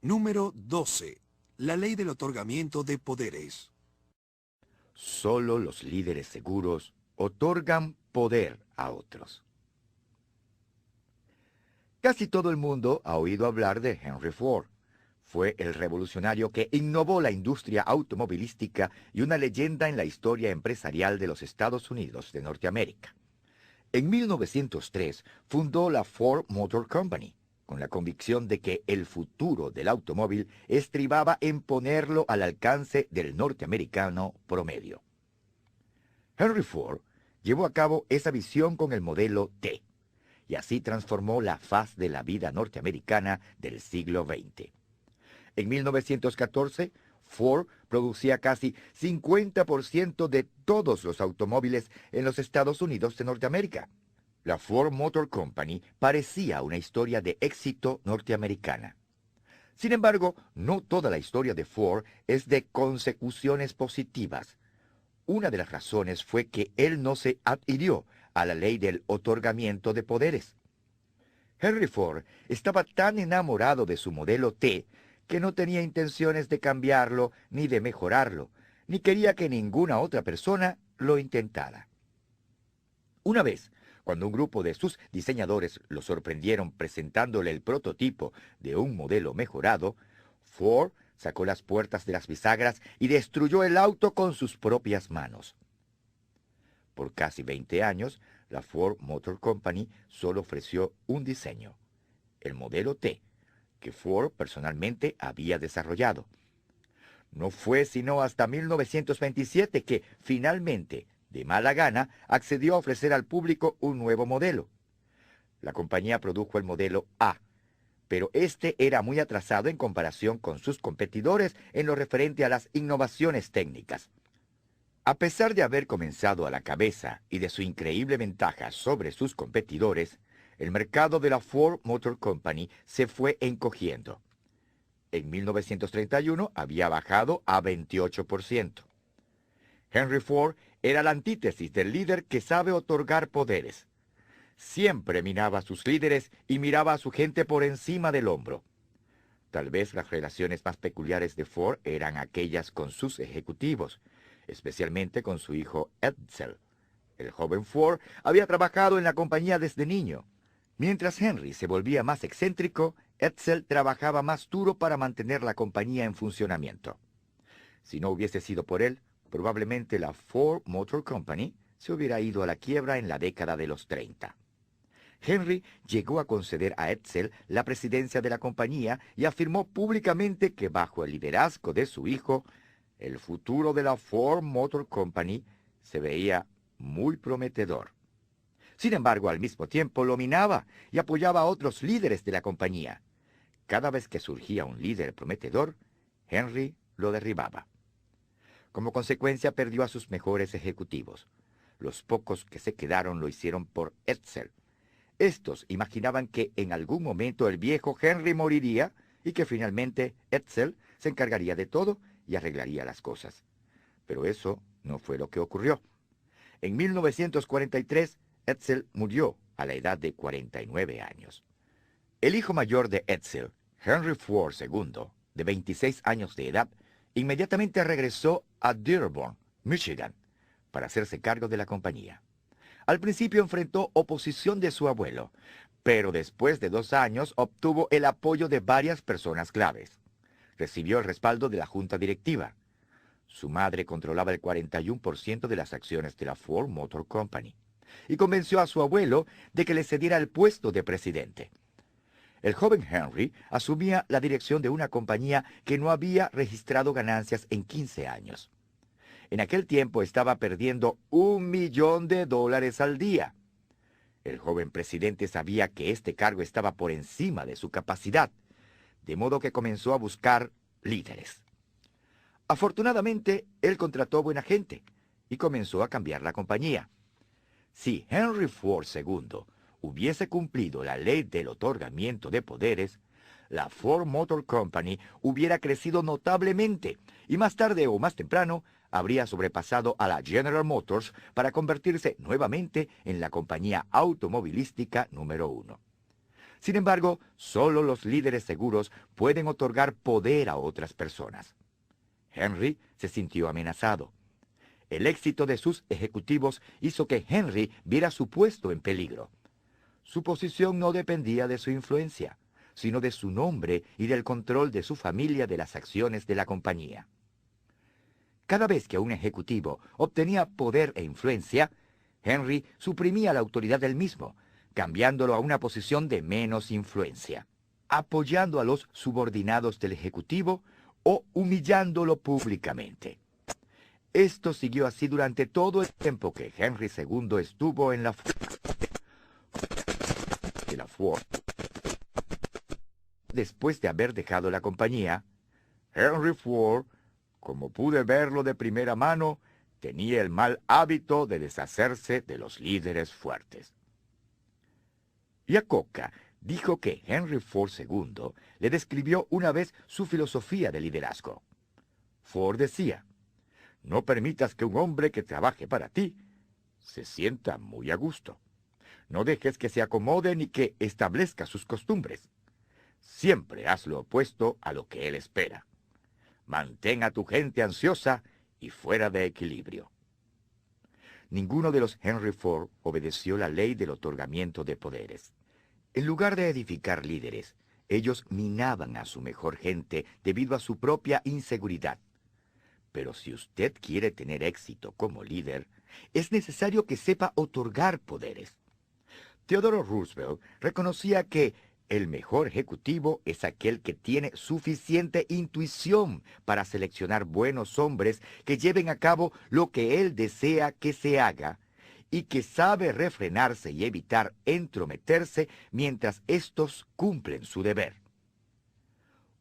Número 12. La ley del otorgamiento de poderes. Solo los líderes seguros otorgan poder a otros. Casi todo el mundo ha oído hablar de Henry Ford. Fue el revolucionario que innovó la industria automovilística y una leyenda en la historia empresarial de los Estados Unidos de Norteamérica. En 1903 fundó la Ford Motor Company, con la convicción de que el futuro del automóvil estribaba en ponerlo al alcance del norteamericano promedio. Henry Ford llevó a cabo esa visión con el modelo T, y así transformó la faz de la vida norteamericana del siglo XX. En 1914, Ford producía casi 50% de todos los automóviles en los Estados Unidos de Norteamérica. La Ford Motor Company parecía una historia de éxito norteamericana. Sin embargo, no toda la historia de Ford es de consecuciones positivas. Una de las razones fue que él no se adhirió a la ley del otorgamiento de poderes. Henry Ford estaba tan enamorado de su modelo T que no tenía intenciones de cambiarlo ni de mejorarlo, ni quería que ninguna otra persona lo intentara. Una vez, cuando un grupo de sus diseñadores lo sorprendieron presentándole el prototipo de un modelo mejorado, Ford sacó las puertas de las bisagras y destruyó el auto con sus propias manos. Por casi 20 años, la Ford Motor Company solo ofreció un diseño, el modelo T, que Ford personalmente había desarrollado. No fue sino hasta 1927 que, finalmente, de mala gana, accedió a ofrecer al público un nuevo modelo. La compañía produjo el modelo A, pero este era muy atrasado en comparación con sus competidores en lo referente a las innovaciones técnicas. A pesar de haber comenzado a la cabeza y de su increíble ventaja sobre sus competidores, el mercado de la Ford Motor Company se fue encogiendo. En 1931 había bajado a 28%. Henry Ford era la antítesis del líder que sabe otorgar poderes. Siempre minaba a sus líderes y miraba a su gente por encima del hombro. Tal vez las relaciones más peculiares de Ford eran aquellas con sus ejecutivos, especialmente con su hijo Edsel. El joven Ford había trabajado en la compañía desde niño. Mientras Henry se volvía más excéntrico, Edsel trabajaba más duro para mantener la compañía en funcionamiento. Si no hubiese sido por él, probablemente la Ford Motor Company se hubiera ido a la quiebra en la década de los 30. Henry llegó a conceder a Edsel la presidencia de la compañía y afirmó públicamente que bajo el liderazgo de su hijo, el futuro de la Ford Motor Company se veía muy prometedor. Sin embargo, al mismo tiempo lo minaba y apoyaba a otros líderes de la compañía. Cada vez que surgía un líder prometedor, Henry lo derribaba. Como consecuencia, perdió a sus mejores ejecutivos. Los pocos que se quedaron lo hicieron por Edsel. Estos imaginaban que en algún momento el viejo Henry moriría y que finalmente Edsel se encargaría de todo y arreglaría las cosas. Pero eso no fue lo que ocurrió. En 1943, Edsel murió a la edad de 49 años. El hijo mayor de Edsel, Henry Ford II, de 26 años de edad, inmediatamente regresó a Dearborn, Michigan, para hacerse cargo de la compañía. Al principio enfrentó oposición de su abuelo, pero después de 2 años obtuvo el apoyo de varias personas claves. Recibió el respaldo de la junta directiva. Su madre controlaba el 41% de las acciones de la Ford Motor Company y convenció a su abuelo de que le cediera el puesto de presidente. El joven Henry asumía la dirección de una compañía que no había registrado ganancias en 15 años. En aquel tiempo estaba perdiendo $1 millón al día. El joven presidente sabía que este cargo estaba por encima de su capacidad, de modo que comenzó a buscar líderes. Afortunadamente, él contrató buena gente y comenzó a cambiar la compañía. Si Henry Ford II hubiese cumplido la ley del otorgamiento de poderes, la Ford Motor Company hubiera crecido notablemente y más tarde o más temprano habría sobrepasado a la General Motors para convertirse nuevamente en la compañía automovilística número 1. Sin embargo, solo los líderes seguros pueden otorgar poder a otras personas. Henry se sintió amenazado. El éxito de sus ejecutivos hizo que Henry viera su puesto en peligro. Su posición no dependía de su influencia, sino de su nombre y del control de su familia de las acciones de la compañía. Cada vez que un ejecutivo obtenía poder e influencia, Henry suprimía la autoridad del mismo, cambiándolo a una posición de menos influencia, apoyando a los subordinados del ejecutivo o humillándolo públicamente. Esto siguió así durante todo el tiempo que Henry II estuvo en la Ford. Después de haber dejado la compañía, Henry Ford, como pude verlo de primera mano, tenía el mal hábito de deshacerse de los líderes fuertes. Iacocca dijo que Henry Ford II le describió una vez su filosofía de liderazgo. Ford decía: «No permitas que un hombre que trabaje para ti se sienta muy a gusto. No dejes que se acomode ni que establezca sus costumbres. Siempre haz lo opuesto a lo que él espera. Mantén a tu gente ansiosa y fuera de equilibrio». Ninguno de los Henry Ford obedeció la ley del otorgamiento de poderes. En lugar de edificar líderes, ellos minaban a su mejor gente debido a su propia inseguridad. Pero si usted quiere tener éxito como líder, es necesario que sepa otorgar poderes. Theodore Roosevelt reconocía que el mejor ejecutivo es aquel que tiene suficiente intuición para seleccionar buenos hombres que lleven a cabo lo que él desea que se haga y que sabe refrenarse y evitar entrometerse mientras éstos cumplen su deber.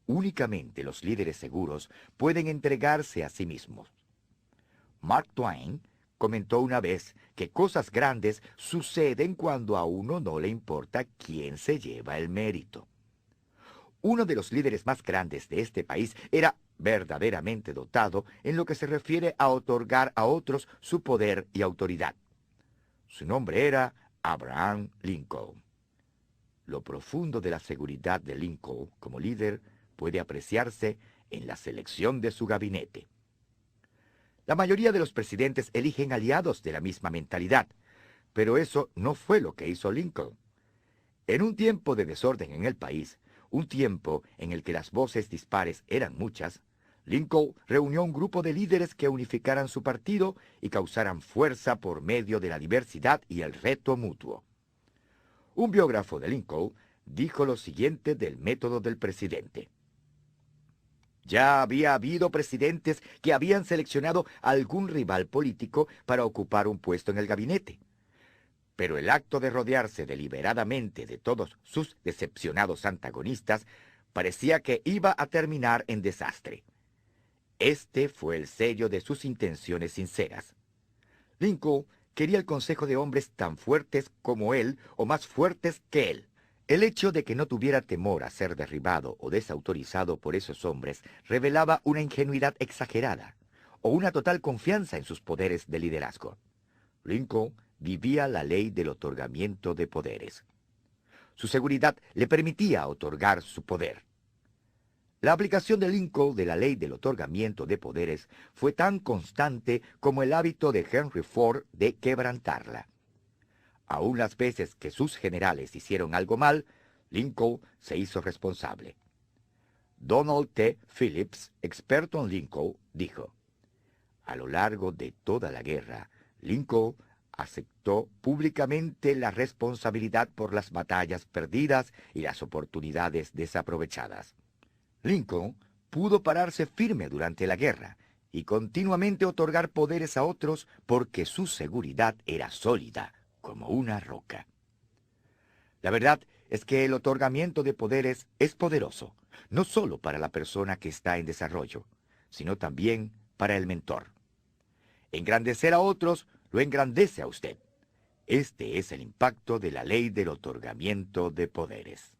Únicamente los líderes seguros pueden entregarse a sí mismos. Mark Twain comentó una vez que cosas grandes suceden cuando a uno no le importa quién se lleva el mérito. Uno de los líderes más grandes de este país era verdaderamente dotado en lo que se refiere a otorgar a otros su poder y autoridad. Su nombre era Abraham Lincoln. Lo profundo de la seguridad de Lincoln como líder puede apreciarse en la selección de su gabinete. La mayoría de los presidentes eligen aliados de la misma mentalidad, pero eso no fue lo que hizo Lincoln. En un tiempo de desorden en el país, un tiempo en el que las voces dispares eran muchas, Lincoln reunió un grupo de líderes que unificaran su partido y causaran fuerza por medio de la diversidad y el reto mutuo. Un biógrafo de Lincoln dijo lo siguiente del método del presidente: «Ya había habido presidentes que habían seleccionado a algún rival político para ocupar un puesto en el gabinete. Pero el acto de rodearse deliberadamente de todos sus decepcionados antagonistas parecía que iba a terminar en desastre. Este fue el sello de sus intenciones sinceras. Lincoln quería el consejo de hombres tan fuertes como él o más fuertes que él. El hecho de que no tuviera temor a ser derribado o desautorizado por esos hombres revelaba una ingenuidad exagerada o una total confianza en sus poderes de liderazgo. Lincoln vivía la ley del otorgamiento de poderes. Su seguridad le permitía otorgar su poder. La aplicación de Lincoln de la ley del otorgamiento de poderes fue tan constante como el hábito de Henry Ford de quebrantarla. Aún las veces que sus generales hicieron algo mal, Lincoln se hizo responsable. Donald T. Phillips, experto en Lincoln, dijo: «A lo largo de toda la guerra, Lincoln aceptó públicamente la responsabilidad por las batallas perdidas y las oportunidades desaprovechadas. Lincoln pudo pararse firme durante la guerra y continuamente otorgar poderes a otros porque su seguridad era sólida como una roca». La verdad es que el otorgamiento de poderes es poderoso, no solo para la persona que está en desarrollo, sino también para el mentor. Engrandecer a otros lo engrandece a usted. Este es el impacto de la ley del otorgamiento de poderes.